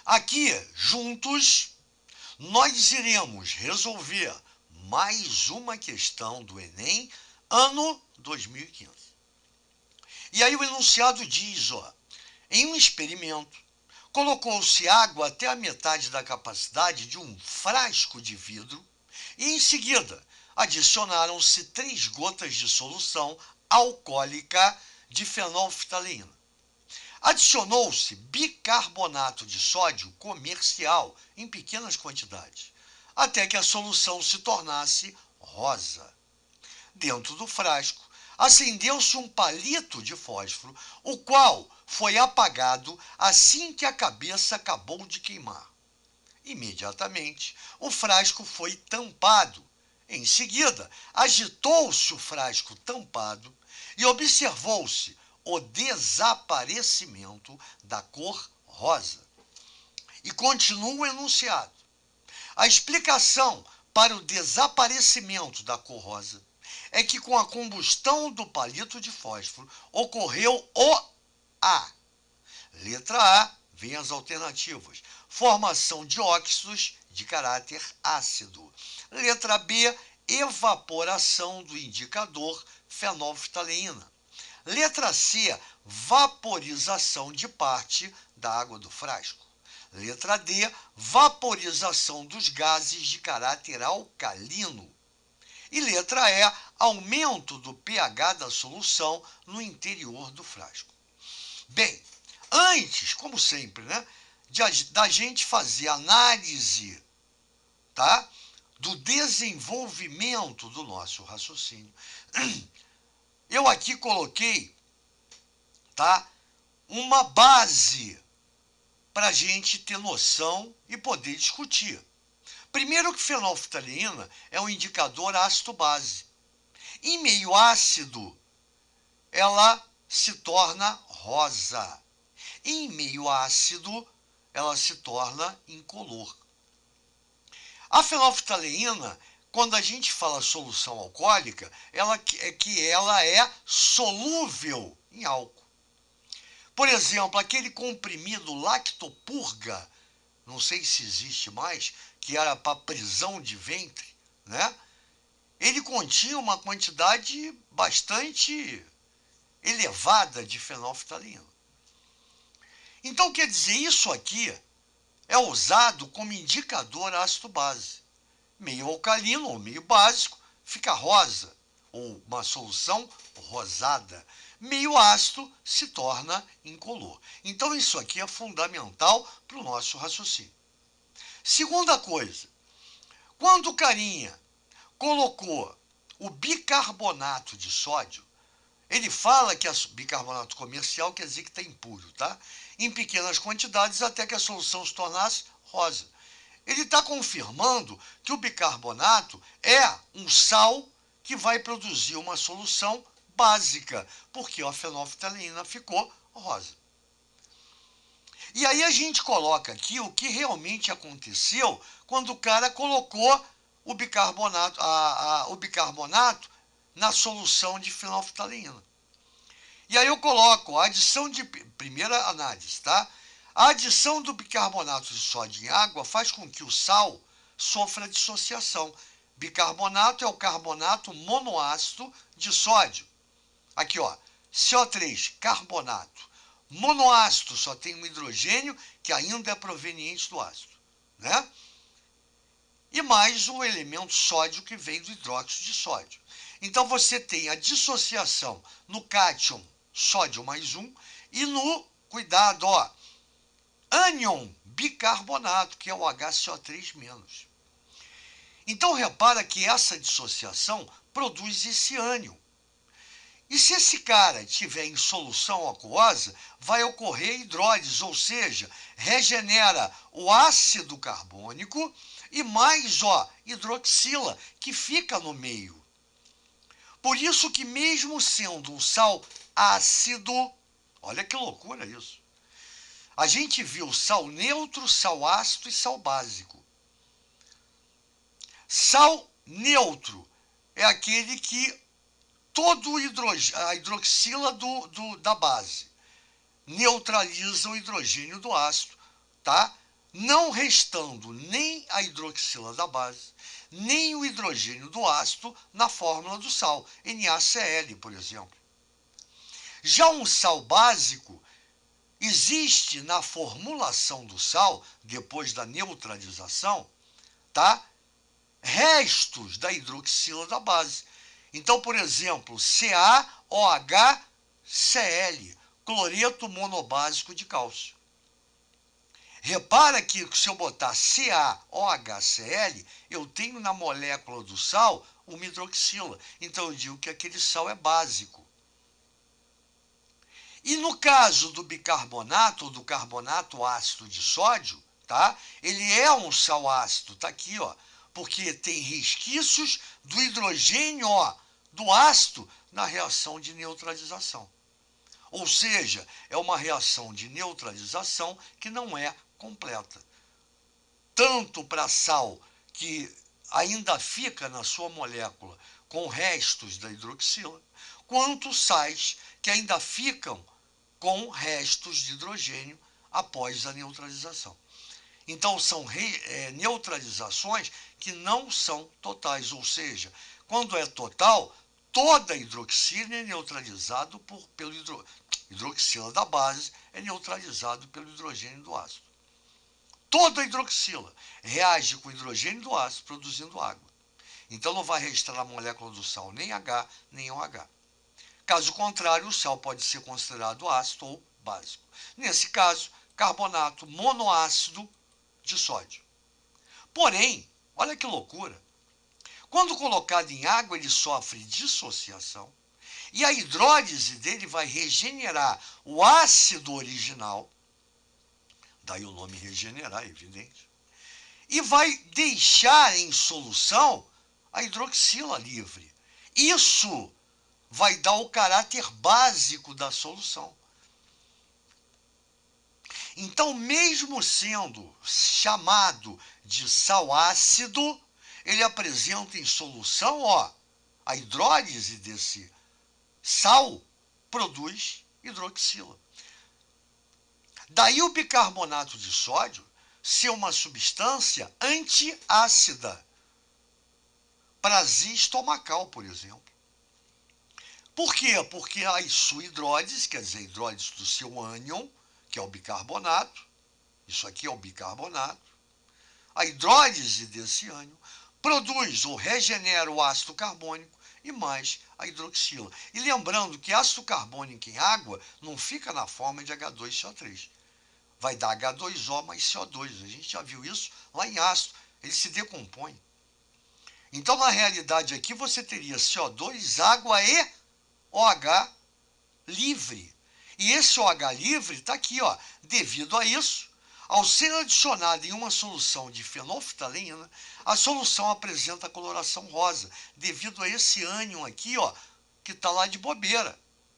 Aqui, juntos, nós iremos resolver mais uma questão do Enem, ano 2015. E aí o enunciado diz, em um experimento, colocou-se água até a metade da capacidade de um frasco de vidro e, em seguida, adicionaram-se 3 gotas de solução alcoólica de fenolftaleína. Adicionou-se bicarbonato de sódio comercial em pequenas quantidades, até que a solução se tornasse rosa. Dentro do frasco, acendeu-se um palito de fósforo, o qual foi apagado assim que a cabeça acabou de queimar. Imediatamente, o frasco foi tampado. Em seguida, agitou-se o frasco tampado e observou-se o desaparecimento da cor rosa. E continua o enunciado. A explicação para o desaparecimento da cor rosa é que com a combustão do palito de fósforo ocorreu o A. Letra A, vem as alternativas. Formação de óxidos de caráter ácido. Letra B, evaporação do indicador fenolftaleína. Letra C, vaporização de parte da água do frasco. Letra D, vaporização dos gases de caráter alcalino. E letra E, aumento do pH da solução no interior do frasco. Bem, antes, como sempre, da gente fazer análise, tá, do desenvolvimento do nosso raciocínio, eu aqui coloquei, tá, uma base para a gente ter noção e poder discutir. Primeiro que fenolftaleína é um indicador ácido-base. Em meio ácido, ela se torna rosa. Em meio ácido, ela se torna incolor. A fenolftaleína, quando a gente fala solução alcoólica, ela é solúvel em álcool. Por exemplo, aquele comprimido Lactopurga, não sei se existe mais, que era para prisão de ventre, ele continha uma quantidade bastante elevada de fenolftaleína. Então, quer dizer, isso aqui é usado como indicador ácido-base. Meio alcalino ou meio básico fica rosa, ou uma solução rosada. Meio ácido se torna incolor. Então, isso aqui é fundamental para o nosso raciocínio. Segunda coisa, quando o carinha colocou o bicarbonato de sódio, ele fala que bicarbonato comercial quer dizer que está impuro, tá? Em pequenas quantidades até que a solução se tornasse rosa. Ele está confirmando que o bicarbonato é um sal que vai produzir uma solução básica, porque a fenolftaleína ficou rosa. E aí a gente coloca aqui o que realmente aconteceu quando o cara colocou o bicarbonato, o bicarbonato na solução de fenolftaleína. E aí eu coloco a adição de primeira análise, tá? A adição do bicarbonato de sódio em água faz com que o sal sofra dissociação. Bicarbonato é o carbonato monoácido de sódio. Aqui, CO3, carbonato. Monoácido só tem um hidrogênio que ainda é proveniente do ácido, E mais o elemento sódio que vem do hidróxido de sódio. Então você tem a dissociação no cátion sódio mais 1 e no, cuidado, ânion bicarbonato, que é o HCO3-. Então repara que essa dissociação produz esse ânion. E se esse cara estiver em solução aquosa, vai ocorrer hidrólise, ou seja, regenera o ácido carbônico e mais hidroxila, que fica no meio. Por isso que mesmo sendo um sal ácido, olha que loucura isso, a gente viu sal neutro, sal ácido e sal básico. Sal neutro é aquele que todo a hidroxila da base neutraliza o hidrogênio do ácido, tá? não restando nem a hidroxila da base, nem o hidrogênio do ácido na fórmula do sal, NaCl, por exemplo. Já um sal básico existe na formulação do sal, depois da neutralização, tá? Restos da hidroxila da base. Então, por exemplo, CaOHCl, cloreto monobásico de cálcio. Repara que se eu botar CaOHCl, eu tenho na molécula do sal uma hidroxila. Então eu digo que aquele sal é básico. E no caso do bicarbonato ou do carbonato ácido de sódio, tá? Ele é um sal ácido, tá aqui, ó, porque tem resquícios do hidrogênio, ó, do ácido na reação de neutralização. Ou seja, é uma reação de neutralização que não é completa. Tanto para sal que ainda fica na sua molécula com restos da hidroxila, quanto sais que ainda ficam com restos de hidrogênio após a neutralização. Então, são neutralizações que não são totais, ou seja, quando é total, toda a hidroxila é neutralizada pelo hidroxila da base é neutralizado pelo hidrogênio do ácido. Toda a hidroxila reage com o hidrogênio do ácido produzindo água. Então não vai restar na molécula do sal nem H, nem OH. Caso contrário, o sal pode ser considerado ácido ou básico. Nesse caso, carbonato monoácido de sódio. Porém, olha que loucura. Quando colocado em água, ele sofre dissociação e a hidrólise dele vai regenerar o ácido original, daí o nome regenerar, evidente, e vai deixar em solução a hidroxila livre. Isso vai dar o caráter básico da solução. Então, mesmo sendo chamado de sal ácido, ele apresenta em solução, ó, a hidrólise desse sal produz hidroxila. Daí o bicarbonato de sódio ser uma substância antiácida, para azia estomacal, por exemplo. Por quê? Porque a sua hidrólise, quer dizer, a hidrólise do seu ânion, que é o bicarbonato, isso aqui é o bicarbonato, a hidrólise desse ânion produz ou regenera o ácido carbônico e mais a hidroxila. E lembrando que ácido carbônico em água não fica na forma de H2CO3. Vai dar H2O mais CO2. A gente já viu isso lá em ácido. Ele se decompõe. Então, na realidade, aqui você teria CO2, água e OH livre. E esse OH livre está aqui, ó. Devido a isso, ao ser adicionado em uma solução de fenolftaleína, a solução apresenta coloração rosa, devido a esse ânion aqui, ó, que está lá de bobeira.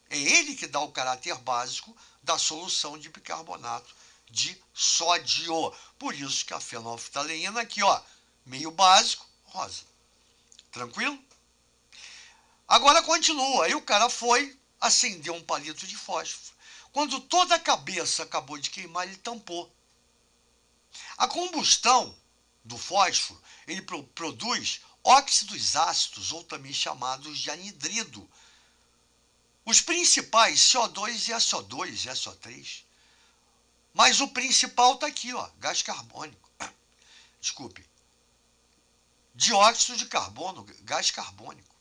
É ele que dá o caráter básico da solução de bicarbonato de sódio. Por isso que a fenolftaleína aqui, ó, meio básico, rosa. Tranquilo? Agora continua. Aí o cara foi, acendeu um palito de fósforo. Quando toda a cabeça acabou de queimar, ele tampou. A combustão do fósforo, ele produz óxidos ácidos, ou também chamados de anidrido. Os principais, CO2 e SO2 e SO3. Mas o principal está aqui, ó, gás carbônico. Desculpe. Dióxido de carbono, gás carbônico.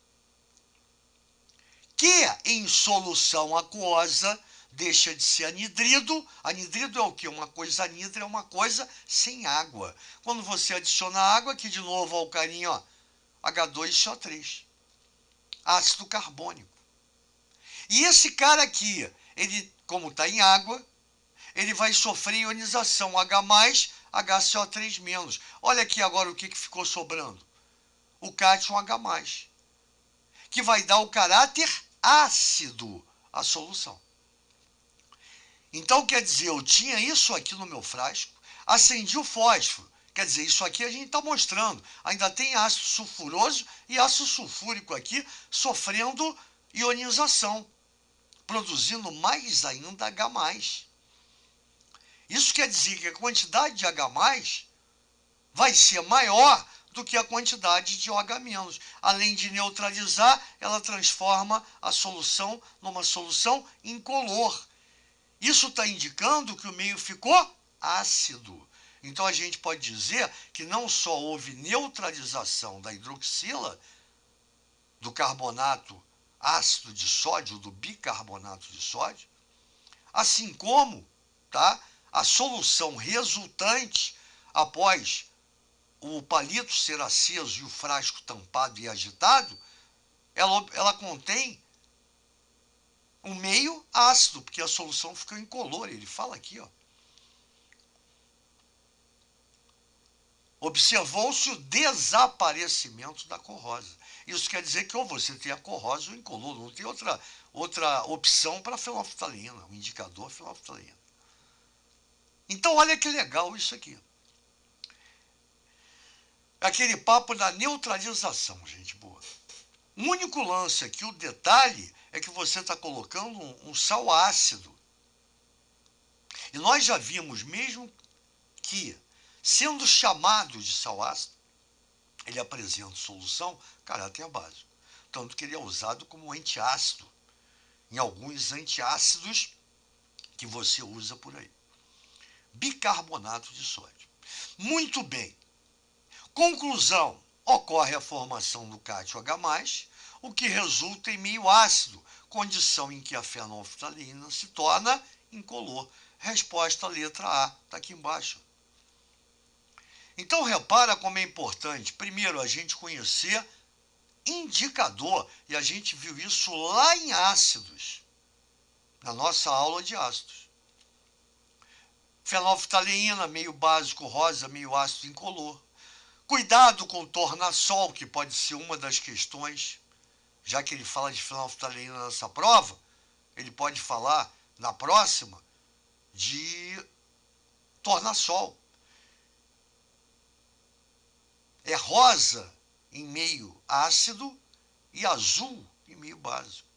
Que em solução aquosa deixa de ser anidrido. Anidrido é o quê? Uma coisa anidra é uma coisa sem água. Quando você adiciona água, aqui de novo ó, o carinho, ó, H2CO3. Ácido carbônico. E esse cara aqui, ele, como está em água, ele vai sofrer ionização H+, HCO3-. Olha aqui agora o que ficou sobrando. O cátion H+, que vai dar o caráter ácido à solução. Então, quer dizer, eu tinha isso aqui no meu frasco, acendi o fósforo. Quer dizer, isso aqui a gente está mostrando. Ainda tem ácido sulfuroso e ácido sulfúrico aqui sofrendo ionização, produzindo mais ainda H+. Isso quer dizer que a quantidade de H+, vai ser maior do que a quantidade de OH-. Além de neutralizar, ela transforma a solução numa solução incolor. Isso está indicando que o meio ficou ácido. Então a gente pode dizer que não só houve neutralização da hidroxila, do carbonato ácido de sódio, do bicarbonato de sódio, assim como, tá, a solução resultante após o palito ser aceso e o frasco tampado e agitado, ela contém um meio ácido, porque a solução fica incolor. Ele fala aqui, ó. Observou-se o desaparecimento da cor rosa. Isso quer dizer que ou você tem a cor rosa ou incolor, não tem outra opção para a fenolftalina, o indicador fenolftalina. Então, olha que legal isso aqui. Aquele papo da neutralização, gente boa. O único lance aqui, o detalhe, é que você está colocando um sal ácido. E nós já vimos mesmo que, sendo chamado de sal ácido, ele apresenta solução caráter básico. Tanto que ele é usado como antiácido em alguns antiácidos que você usa por aí. Bicarbonato de sódio. Muito bem. Conclusão, ocorre a formação do cátio H+, o que resulta em meio ácido, condição em que a fenolftalina se torna incolor. Resposta letra A, está aqui embaixo. Então, repara como é importante, primeiro, a gente conhecer indicador, e a gente viu isso lá em ácidos, na nossa aula de ácidos. Fenolftalina, meio básico rosa, meio ácido incolor. Cuidado com o tornassol, que pode ser uma das questões, já que ele fala de fenolftalina nessa prova, ele pode falar na próxima de tornassol. É rosa em meio ácido e azul em meio básico.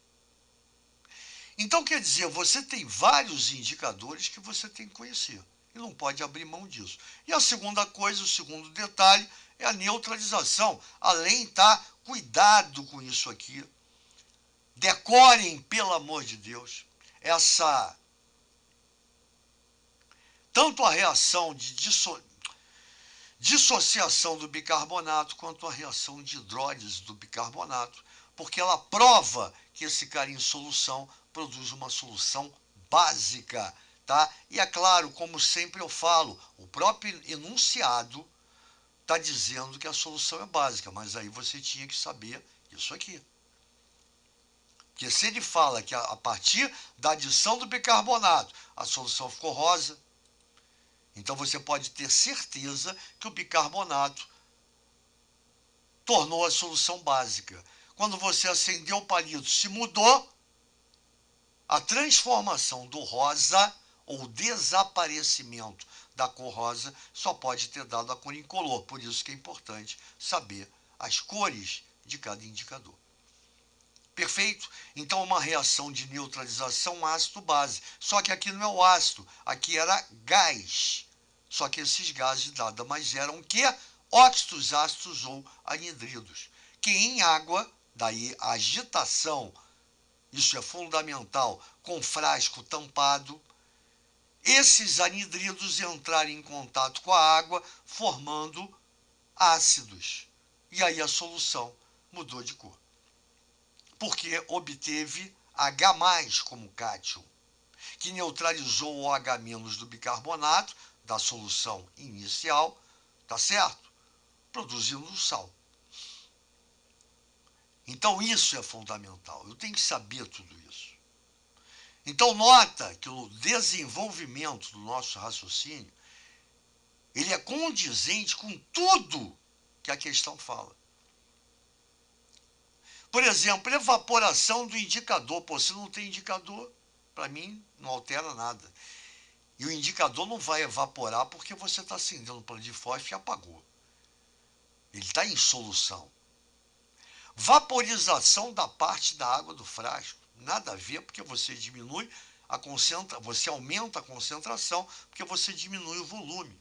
Então, quer dizer, você tem vários indicadores que você tem que conhecer e não pode abrir mão disso. E a segunda coisa, o segundo detalhe, é a neutralização. Além, tá? Cuidado com isso aqui. Decorem, pelo amor de Deus, tanto a reação de dissociação do bicarbonato quanto a reação de hidrólise do bicarbonato, porque ela prova que esse cara em solução produz uma solução básica, tá? E é claro, como sempre eu falo, o próprio enunciado está dizendo que a solução é básica, mas aí você tinha que saber isso aqui. Porque se ele fala que a partir da adição do bicarbonato a solução ficou rosa, então você pode ter certeza que o bicarbonato tornou a solução básica. Quando você acendeu o palito, se mudou, a transformação do rosa ou desaparecimento da cor rosa só pode ter dado a cor incolor. Por isso que é importante saber as cores de cada indicador. Perfeito? Então, uma reação de neutralização ácido-base. Só que aqui não é o ácido, aqui era gás. Só que esses gases nada mais eram que óxidos ácidos ou anidridos. Que em água, daí a agitação, isso é fundamental, com frasco tampado, esses anidridos entrarem em contato com a água, formando ácidos. E aí a solução mudou de cor. Porque obteve H+ como cátion, que neutralizou o OH- do bicarbonato da solução inicial, tá certo? Produzindo o sal. Então isso é fundamental, eu tenho que saber tudo isso. Então nota que o desenvolvimento do nosso raciocínio, ele é condizente com tudo que a questão fala. Por exemplo, evaporação do indicador. Pô, se não tem indicador, para mim não altera nada. E o indicador não vai evaporar porque você está acendendo o plano de fósforo e apagou. Ele está em solução. Vaporização da parte da água do frasco. Nada a ver, porque você diminui você aumenta a concentração porque você diminui o volume.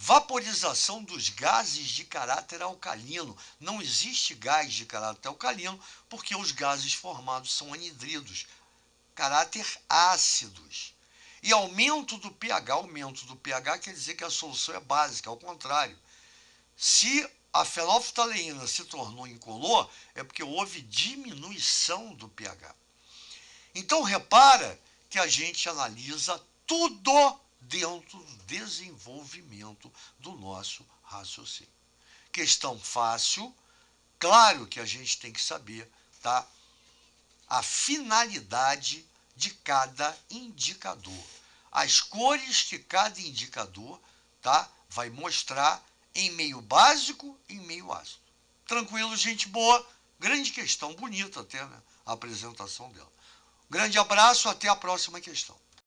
Vaporização dos gases de caráter alcalino. Não existe gás de caráter alcalino porque os gases formados são anidridos, caráter ácidos. E aumento do pH. Aumento do pH quer dizer que a solução é básica, ao contrário. Se a fenolftaleína se tornou incolor, é porque houve diminuição do pH. Então, repara que a gente analisa tudo dentro do desenvolvimento do nosso raciocínio. Questão fácil, claro que a gente tem que saber, tá? A finalidade de cada indicador. As cores que cada indicador, tá, vai mostrar em meio básico e em meio ácido. Tranquilo, gente boa? Grande questão, bonita até, né? A apresentação dela. Grande abraço, até a próxima questão.